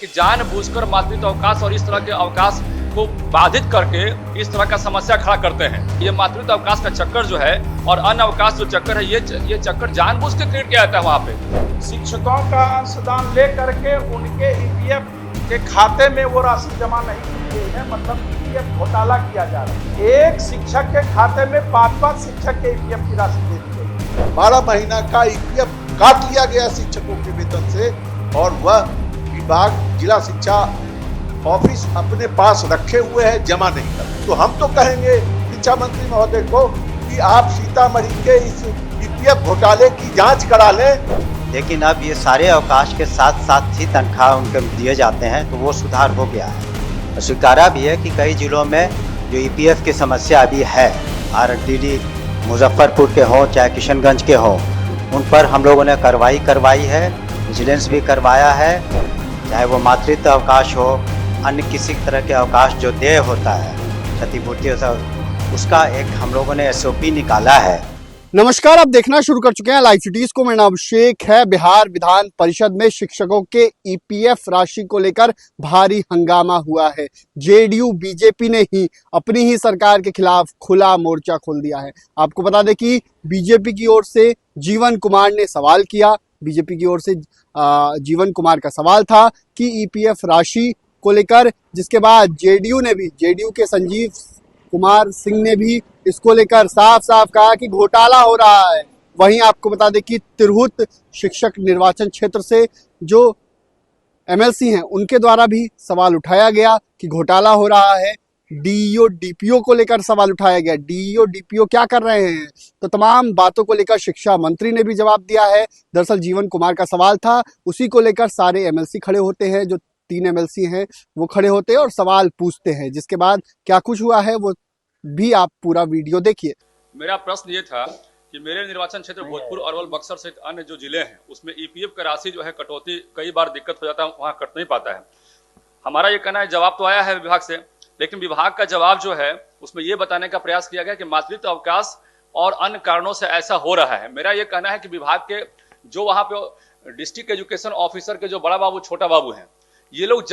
कि जानबूझकर मातृत्व अवकाश और इस तरह के अवकाश को बाधित करके इस तरह का समस्या खड़ा करते हैं। ये मातृत्व अवकाश का चक्कर जो है और अन्य अवकाश जो चक्कर है, ये चक्कर जानबूझ के क्रिएट किया जाता है। वहाँ पे शिक्षकों का अंशदान ले करके उनके ईपीएफ के खाते में वो राशि जमा नहीं की गई है, मतलब ईपीएफ घोटाला किया जा रहा है। एक शिक्षक के खाते में 5-5 शिक्षक के ईपीएफ की राशि दे दी गई। 12 महीना का ईपीएफ काट लिया गया शिक्षकों के वेतन से और वह विभाग जिला शिक्षा ऑफिस अपने पास रखे हुए है, जमा नहीं कर। तो हम तो कहेंगे शिक्षा मंत्री महोदय को कि आप सीतामढ़ी के इस ईपीएफ घोटाले की जांच करा लें। लेकिन अब ये सारे अवकाश के साथ साथ ही तनख्वाह उनको दिए जाते हैं, तो वो सुधार हो गया है। स्वीकारा भी है कि कई जिलों में जो ईपीएफ की समस्या अभी है, आरटीडी मुजफ्फरपुर के हों चाहे किशनगंज के हों, उन पर हम लोगों ने कार्रवाई करवाई है, विजिलेंस भी करवाया है। चाहे वो मातृत्व अवकाश हो, अन्य किसी तरह के अवकाश जो देय होता है, क्षतिपूर्ति होता है, उसका एक हम लोगों ने एसओपी निकाला है। नमस्कार, आप देखना शुरू कर चुके हैं लाइव सिटीज को। मेरा नाम अभिषेक है। बिहार विधान परिषद में शिक्षकों के ईपीएफ राशि को लेकर भारी हंगामा हुआ है। जेडीयू बीजेपी ने ही अपनी ही सरकार के खिलाफ खुला मोर्चा खोल दिया है। आपको बता दें कि बीजेपी की ओर से जीवन कुमार ने सवाल किया। बीजेपी की ओर से जीवन कुमार का सवाल था कि ईपीएफ राशि को लेकर, जिसके बाद जेडीयू के संजीव कुमार सिंह ने भी इसको लेकर साफ साफ कहा कि घोटाला हो रहा है। वहीं आपको बता दें कि तिरहुत शिक्षक निर्वाचन क्षेत्र से जो एमएलसी हैं, उनके द्वारा भी सवाल उठाया गया कि घोटाला हो रहा है। डीईओ डीपीओ को लेकर सवाल उठाया गया, डीईओ डीपीओ क्या कर रहे हैं। तो तमाम बातों को लेकर शिक्षा मंत्री ने भी जवाब दिया है। दरअसल जीवन कुमार का सवाल था, उसी को लेकर सारे एमएलसी खड़े होते हैं, जो 3 एमएलसी हैं वो खड़े होते हैं और सवाल पूछते हैं। जिसके बाद क्या कुछ हुआ है वो भी आप पूरा वीडियो देखिए। मेरा प्रश्न ये था कि मेरे निर्वाचन क्षेत्र भोजपुर, अरवल, बक्सर सहित अन्य जो जिले हैं उसमें ईपीएफ का राशि जो है कटौती कई बार दिक्कत हो जाता है, वहाँ कट नहीं पाता है। हमारा ये कहना है, जवाब तो आया है विभाग से, लेकिन विभाग का जवाब जो है उसमें ये बताने का प्रयास किया गया कि मातृत्व अवकाश और अन्य कारणों से ऐसा हो रहा है। मेरा ये कहना है कि विभाग के जो वहाँ पे डिस्ट्रिक्ट एजुकेशन ऑफिसर के जो बड़ा बाबू छोटा बाबू हैं, ये लोग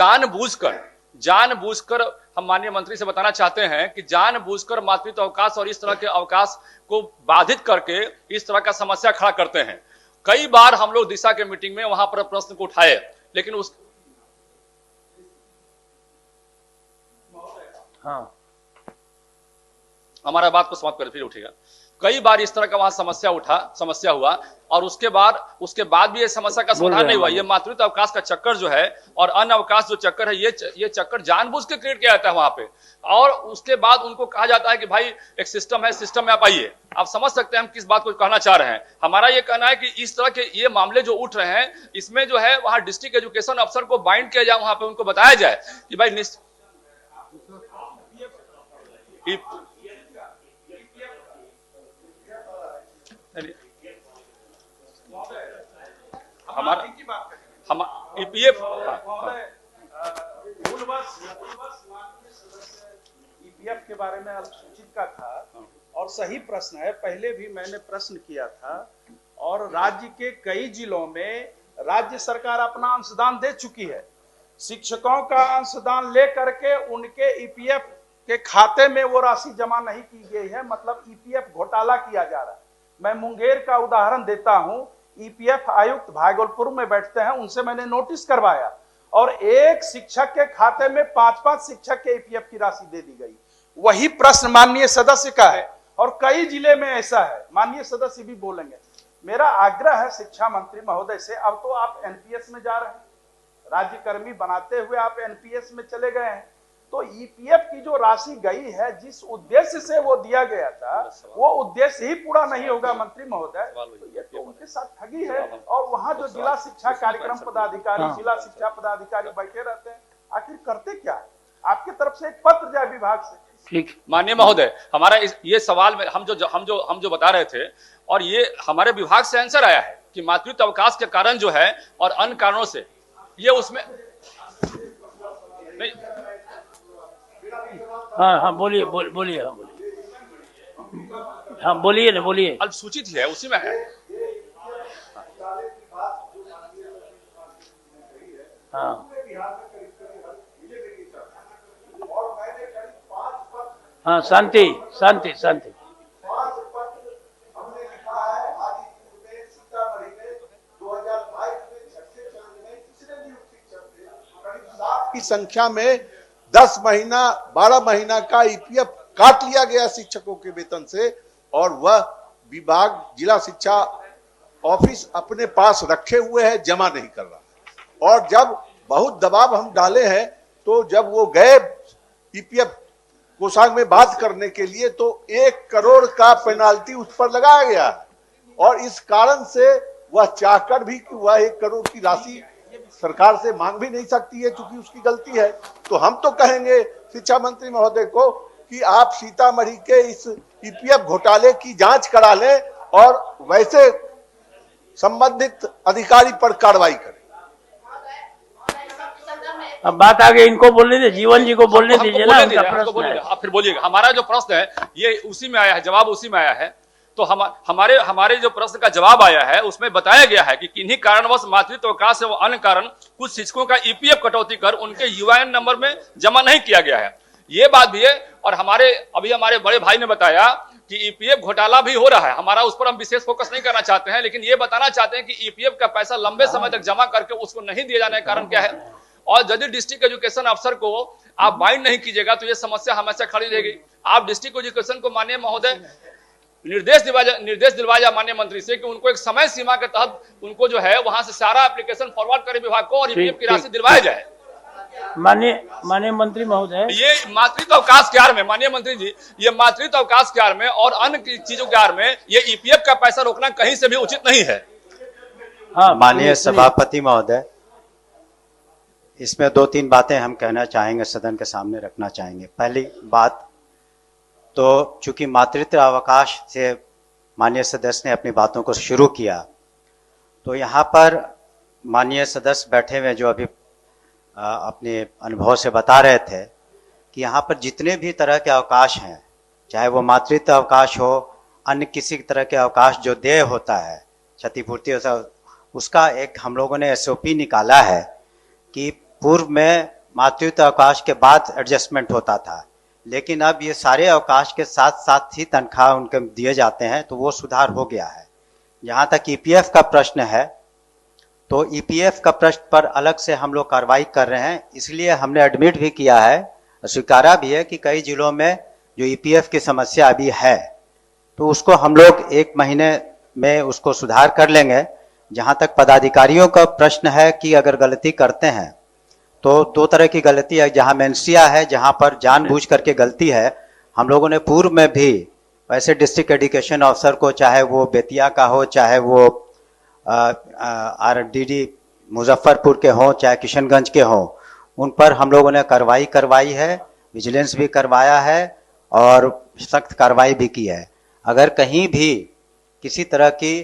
जानबूझकर हम माननीय मंत्री से बताना चाहते हैं कि जानबूझकर मातृत्व अवकाश और इस तरह के अवकाश को बाधित करके इस तरह का समस्या खड़ा करते हैं। कई बार हम लोग दिशा के मीटिंग में वहां पर प्रश्न को उठाए, लेकिन उस हमारा बात को समाप्त कर फिर उठेगा। कई बार इस तरह का वहां समस्या हुआ और उसके बाद भी ये समस्या का समाधान नहीं हुआ। ये मातृत्व अवकाश का चक्कर जो है और अन्य अवकाश जो चक्कर है, ये चक्कर जानबूझ के क्रिएट किया जाता है वहां पे। और उसके बाद उनको कहा जाता है कि भाई एक सिस्टम है, सिस्टम में आप आइए। आप समझ सकते हैं हम किस बात को कहना चाह रहे हैं। हमारा ये कहना है कि इस तरह के ये मामले जो उठ रहे हैं, इसमें जो है वहां डिस्ट्रिक्ट एजुकेशन अफसर को बाइंड किया जाए, वहां पे उनको बताया जाए कि भाई हम ईपीएफ ईपीएफ के बारे में अल्पसूचित का था और सही प्रश्न है। पहले भी मैंने प्रश्न किया था और राज्य के कई जिलों में राज्य सरकार अपना अंशदान दे चुकी है। शिक्षकों का अंशदान ले करके उनके ईपीएफ के खाते में वो राशि जमा नहीं की गई है, मतलब ईपीएफ घोटाला किया जा रहा है। मैं मुंगेर का उदाहरण देता हूं। ईपीएफ आयुक्त भागलपुर में बैठते हैं, उनसे मैंने नोटिस करवाया और एक शिक्षक के खाते में 5-5 शिक्षक के ईपीएफ की राशि दे दी गई। वही प्रश्न माननीय सदस्य का है और कई जिले में ऐसा है। माननीय सदस्य भी बोलेंगे। मेरा आग्रह है शिक्षा मंत्री महोदय से, अब तो आप एनपीएस में जा रहे हैं, राज्यकर्मी बनाते हुए आप एनपीएस में चले गए हैं, तो ईपीएफ की जो राशि गई है, जिस उद्देश्य से वो दिया गया था, वो उद्देश्य ही पूरा नहीं होगा मंत्री महोदय, तो ये तो उनके साथ ठगी है। और वहां जो जिला शिक्षा कार्यक्रम पदाधिकारी, जिला शिक्षा पदाधिकारी बैठे रहते हैं, आखिर करते क्या है? आपकी तरफ से एक पत्र जाए विभाग से। ठीक, माननीय महोदय, हमारा ये सवाल में हम जो बता रहे थे और ये हमारे विभाग से आंसर आया है कि मातृत्व अवकाश के कारण जो है और अन्य कारणों से ये उसमें नहीं। हाँ बोलिए हाँ बोलिए ना, बोलिए। अल्पसूचित ही है, उसी में है। हाँ हाँ, शांति शांति शांति। हमने लिखा है हाजीपुर में, सीतामढ़ी में 2022 में छठे चरण में तीसरे नियुक्ति चलते करीब 7 की संख्या में 10 महीना 12 महीना का ईपीएफ काट लिया गया शिक्षकों के वेतन से, और वह विभाग जिला शिक्षा ऑफिस अपने पास रखे हुए है, जमा नहीं कर रहा है। और जब बहुत दबाव हम डाले हैं, तो जब वो गए ईपीएफ कोषांग में बात करने के लिए, तो 1 करोड़ का पेनाल्टी उस पर लगाया गया है, और इस कारण से वह चाहकर भी कि वह 1 करोड़ की राशि सरकार से मांग भी नहीं सकती है, क्योंकि उसकी गलती है। तो हम तो कहेंगे शिक्षा मंत्री महोदय को कि आप सीतामढ़ी के इस ईपीएफ घोटाले की जांच करा लें और वैसे संबंधित अधिकारी पर कार्रवाई करें। अब बात आगे इनको बोलने दीजिए, जीवन जी को बोलने हमको दीजिए ना, बोलने उनका दीजिए, हमको प्रश्न बोलने है। दीजिए। आप फिर बोलिएगा। हमारा जो प्रश्न है ये उसी में आया है, जवाब उसी में आया है। तो हमारे जो प्रश्न का जवाब आया है उसमें बताया गया है कि किन्हीं कारणवश मातृत्व अवकाश एवं अन्य कारण कुछ शिक्षकों का ईपीएफ कटौती कर उनके यूआईएन नंबर में जमा नहीं किया गया है। ये बात भी है। और हमारे बड़े भाई ने बताया कि ईपीएफ घोटाला भी हो रहा है। हमारा उस पर हम विशेष फोकस नहीं करना चाहते हैं, लेकिन ये बताना चाहते हैं कि ईपीएफ का पैसा लंबे समय तक जमा करके उसको नहीं दिए जाने का कारण क्या है। और यदि डिस्ट्रिक्ट एजुकेशन अफसर को आप बाइंड नहीं कीजिएगा तो ये समस्या हमेशा खड़ी रहेगी। आप डिस्ट्रिक्ट एजुकेशन को माननीय महोदय निर्देश दिलवाया माननीय मंत्री से कि उनको एक समय सीमा के तहत उनको जो है वहां से सारा एप्लीकेशन फॉरवर्ड करे विभाग को और ईपीएफ की राशि दिलवाया जाए। माननीय मंत्री महोदय, ये मातृत्व अवकाश के आड़ में माननीय मंत्री जी, ये मातृत्व अवकाश के आड़ में और अन्य चीजों के आड़ में ये ईपीएफ का पैसा रोकना कहीं से भी उचित नहीं है। हाँ, माननीय सभापति महोदय, इसमें 2-3 बातें हम कहना चाहेंगे, सदन के सामने रखना चाहेंगे। पहली बात तो चूंकि मातृत्व अवकाश से माननीय सदस्य ने अपनी बातों को शुरू किया, तो यहाँ पर माननीय सदस्य बैठे हुए जो अभी अपने अनुभव से बता रहे थे कि यहाँ पर जितने भी तरह के अवकाश हैं, चाहे वो मातृत्व अवकाश हो, अन्य किसी तरह के अवकाश जो देय होता है, क्षतिपूर्ति होता है, उसका एक हम लोगों ने एसओपी निकाला है कि पूर्व में मातृत्व अवकाश के बाद एडजस्टमेंट होता था, लेकिन अब ये सारे अवकाश के साथ साथ ही तनख्वाह उनके दिए जाते हैं, तो वो सुधार हो गया है। जहाँ तक ईपीएफ का प्रश्न है, तो ईपीएफ का प्रश्न पर अलग से हम लोग कार्रवाई कर रहे हैं, इसलिए हमने एडमिट भी किया है, स्वीकारा भी है कि कई जिलों में जो ईपीएफ की समस्या अभी है, तो उसको हम लोग 1 महीने में उसको सुधार कर लेंगे। जहाँ तक पदाधिकारियों का प्रश्न है कि अगर गलती करते हैं तो 2 तरह की गलती है, जहाँ मेंसिया है, जहाँ पर जानबूझ करके गलती है। हम लोगों ने पूर्व में भी वैसे डिस्ट्रिक्ट एजुकेशन ऑफिसर को, चाहे वो बेतिया का हो, चाहे वो आरडीडी मुजफ्फरपुर के हों, चाहे किशनगंज के हों, उन पर हम लोगों ने कार्रवाई करवाई है, विजिलेंस भी करवाया है और सख्त कार्रवाई भी की है। अगर कहीं भी किसी तरह की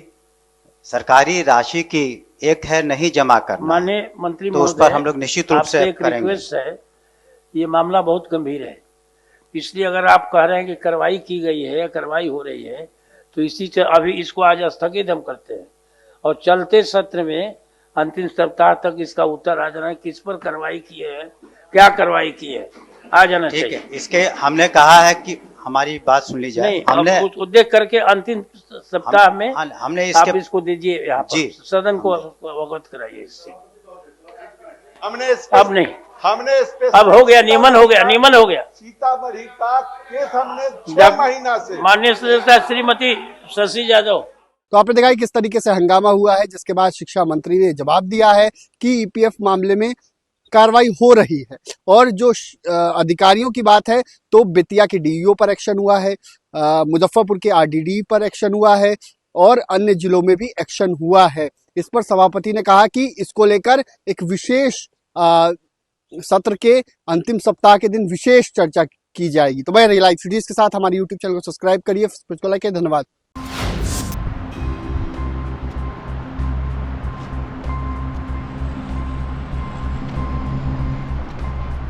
सरकारी राशि की एक है नहीं जमा करना, माननीय मंत्री तो उस पर हम लोग निश्चित रूप से एक करेंगे। रिक्वेस्ट है, ये मामला बहुत गंभीर है, इसलिए अगर आप कह रहे हैं कि कार्रवाई की गई है या कार्रवाई हो रही है, तो इसी से अभी इसको आज स्थगित हम करते हैं और चलते सत्र में अंतिम सप्ताह तक इसका उत्तर आ जाना है, किस पर कार्रवाई की है, क्या कार्रवाई की है, आ जाना ठीक चाहिए। है, इसके हमने कहा है कि हमारी बात सुन ली जाए। नहीं, हमने उसको देख करके अंतिम सप्ताह में हमने आप इसके इसको दीजिए, यहाँ पर जी। सदन को अवगत कराइए इससे। हमने अब नहीं, हमने इस पे अब हो गया, नियमन हो गया, नियमन हो गया। सीतामढ़ी का केस हमने 6 महीना से माननीय सदस्य श्रीमती शशि यादव, तो आपने देखा कि किस तरीके से हंगामा हुआ है, जिसके बाद शिक्षा मंत्री ने जवाब दिया है कि ईपीएफ मामले में कार्रवाई हो रही है। और जो अधिकारियों की बात है, तो बेतिया के डीईओ पर एक्शन हुआ है, मुजफ्फरपुर के आरडीडी पर एक्शन हुआ है और अन्य जिलों में भी एक्शन हुआ है। इस पर सभापति ने कहा कि इसको लेकर एक विशेष सत्र के अंतिम सप्ताह के दिन विशेष चर्चा की जाएगी। तो मैं लाइव सीरीज के साथ हमारे यूट्यूब चैनल को सब्सक्राइब करिए, धन्यवाद।